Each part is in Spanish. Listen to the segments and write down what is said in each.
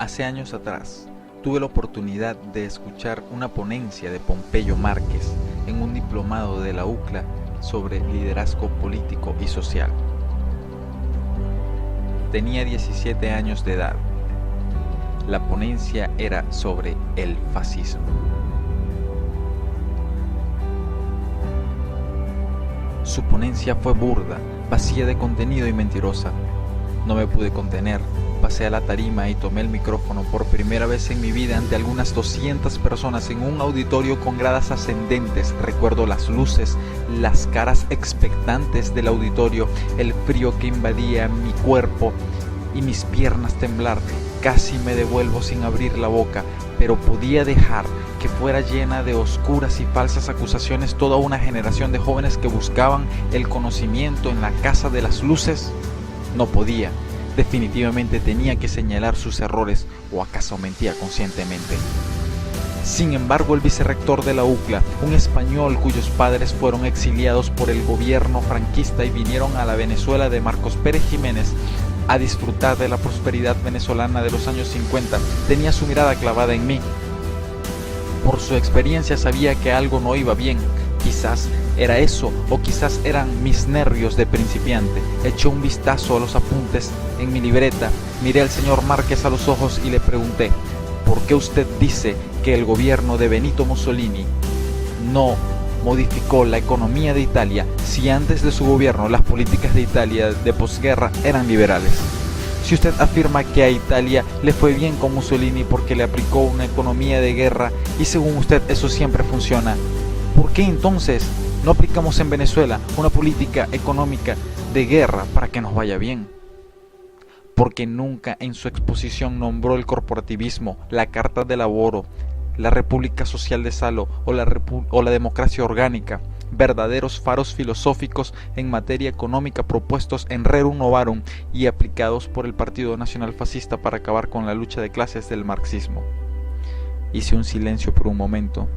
Hace años atrás, tuve la oportunidad de escuchar una ponencia de Pompeyo Márquez en un diplomado de la UCLA sobre liderazgo político y social. Tenía 17 años de edad. La ponencia era sobre el fascismo. Su ponencia fue burda, vacía de contenido y mentirosa. No me pude contener, pasé a la tarima y tomé el micrófono por primera vez en mi vida ante algunas 200 personas en un auditorio con gradas ascendentes. Recuerdo las luces, las caras expectantes del auditorio, el frío que invadía mi cuerpo y mis piernas temblar. Casi me devuelvo sin abrir la boca, pero podía dejar que fuera llena de oscuras y falsas acusaciones toda una generación de jóvenes que buscaban el conocimiento en la casa de las luces. No podía. Definitivamente tenía que señalar sus errores, o acaso mentía conscientemente. Sin embargo, el vicerrector de la UCLA, un español cuyos padres fueron exiliados por el gobierno franquista y vinieron a la Venezuela de Marcos Pérez Jiménez a disfrutar de la prosperidad venezolana de los años 50, tenía su mirada clavada en mí. Por su experiencia sabía que algo no iba bien. Quizás era eso, o quizás eran mis nervios de principiante. Eché un vistazo a los apuntes en mi libreta, miré al señor Márquez a los ojos y le pregunté: ¿por qué usted dice que el gobierno de Benito Mussolini no modificó la economía de Italia si antes de su gobierno las políticas de Italia de posguerra eran liberales? Si usted afirma que a Italia le fue bien con Mussolini porque le aplicó una economía de guerra y según usted eso siempre funciona, ¿por qué entonces no aplicamos en Venezuela una política económica de guerra para que nos vaya bien? Porque nunca en su exposición nombró el corporativismo, la Carta del Laboro, la República Social de Salo o la democracia orgánica, verdaderos faros filosóficos en materia económica propuestos en Rerum Novarum y aplicados por el Partido Nacional Fascista para acabar con la lucha de clases del marxismo. Hice un silencio por un momento,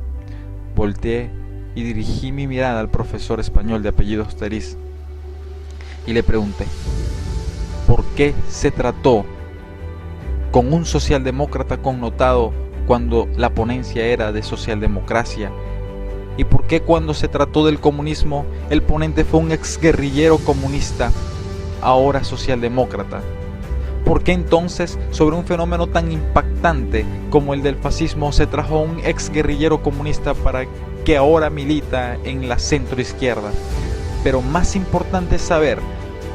volteé y dirigí mi mirada al profesor español de apellido Osteriz y le pregunté: ¿por qué se trató con un socialdemócrata connotado cuando la ponencia era de socialdemocracia? ¿Y por qué cuando se trató del comunismo el ponente fue un exguerrillero comunista, ahora socialdemócrata? ¿Por qué entonces sobre un fenómeno tan impactante como el del fascismo se trajo a un exguerrillero comunista para que ahora milita en la centroizquierda? Pero más importante es saber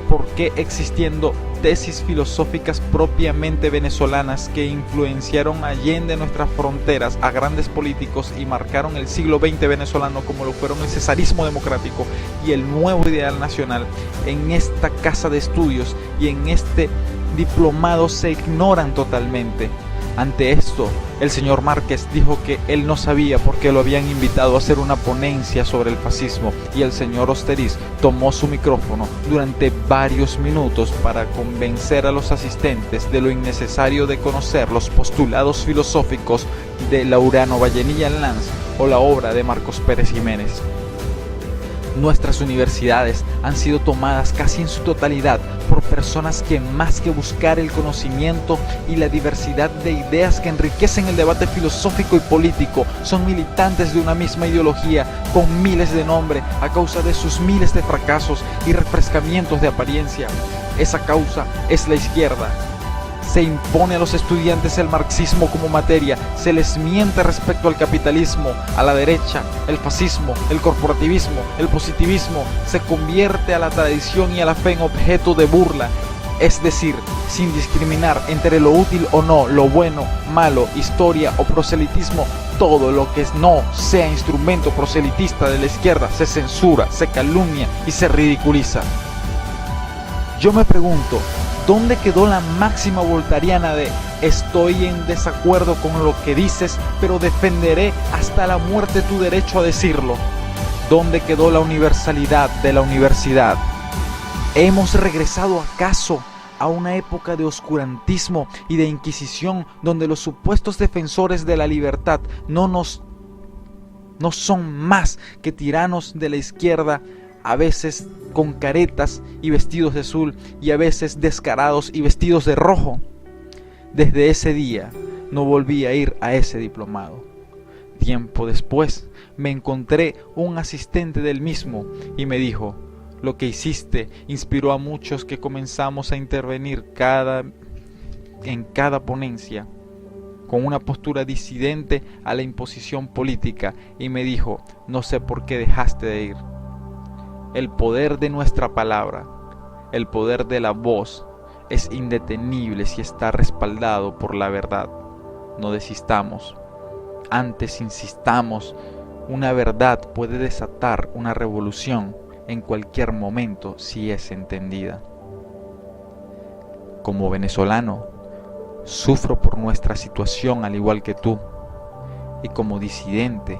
por qué, existiendo tesis filosóficas propiamente venezolanas que influenciaron allende nuestras fronteras a grandes políticos y marcaron el siglo XX venezolano, como lo fueron el cesarismo democrático y el nuevo ideal nacional, en esta casa de estudios y en este diplomado se ignoran totalmente. Ante esto, el señor Márquez dijo que él no sabía por qué lo habían invitado a hacer una ponencia sobre el fascismo, y el señor Osteriz tomó su micrófono durante varios minutos para convencer a los asistentes de lo innecesario de conocer los postulados filosóficos de Laurano Vallenilla Lanz o la obra de Marcos Pérez Jiménez. Nuestras universidades han sido tomadas casi en su totalidad por personas que, más que buscar el conocimiento y la diversidad de ideas que enriquecen el debate filosófico y político, son militantes de una misma ideología con miles de nombres a causa de sus miles de fracasos y refrescamientos de apariencia. Esa causa es la izquierda. Se impone a los estudiantes el marxismo como materia, se les miente respecto al capitalismo. A la derecha, el fascismo, el corporativismo, el positivismo se convierte a la tradición y a la fe en objeto de burla, es decir, sin discriminar entre lo útil o no, lo bueno, malo, historia o proselitismo. Todo lo que no sea instrumento proselitista de la izquierda se censura, se calumnia y se ridiculiza. Yo me pregunto, ¿dónde quedó la máxima voltariana de estoy en desacuerdo con lo que dices, pero defenderé hasta la muerte tu derecho a decirlo? ¿Dónde quedó la universalidad de la universidad? ¿Hemos regresado acaso a una época de oscurantismo y de inquisición donde los supuestos defensores de la libertad no son más que tiranos de la izquierda, a veces con caretas y vestidos de azul y a veces descarados y vestidos de rojo? Desde ese día no volví a ir a ese diplomado. Tiempo después me encontré un asistente del mismo y me dijo: lo que hiciste inspiró a muchos que comenzamos a intervenir en cada ponencia con una postura disidente a la imposición política, y me dijo: no sé por qué dejaste de ir. El poder de nuestra palabra, el poder de la voz, es indetenible si está respaldado por la verdad. No desistamos, antes insistamos. Una verdad puede desatar una revolución en cualquier momento si es entendida. Como venezolano, sufro por nuestra situación al igual que tú, y como disidente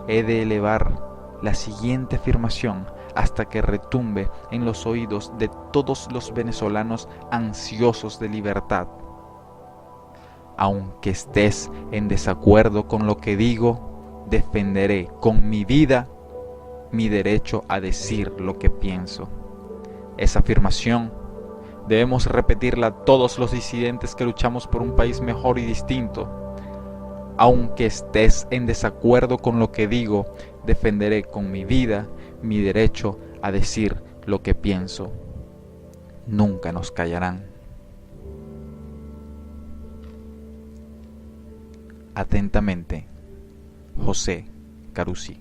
he de elevar la siguiente afirmación hasta que retumbe en los oídos de todos los venezolanos ansiosos de libertad. Aunque estés en desacuerdo con lo que digo, defenderé con mi vida mi derecho a decir lo que pienso. Esa afirmación debemos repetirla a todos los disidentes que luchamos por un país mejor y distinto. Aunque estés en desacuerdo con lo que digo, defenderé con mi vida mi derecho a decir lo que pienso. Nunca nos callarán. Atentamente, José Carusi.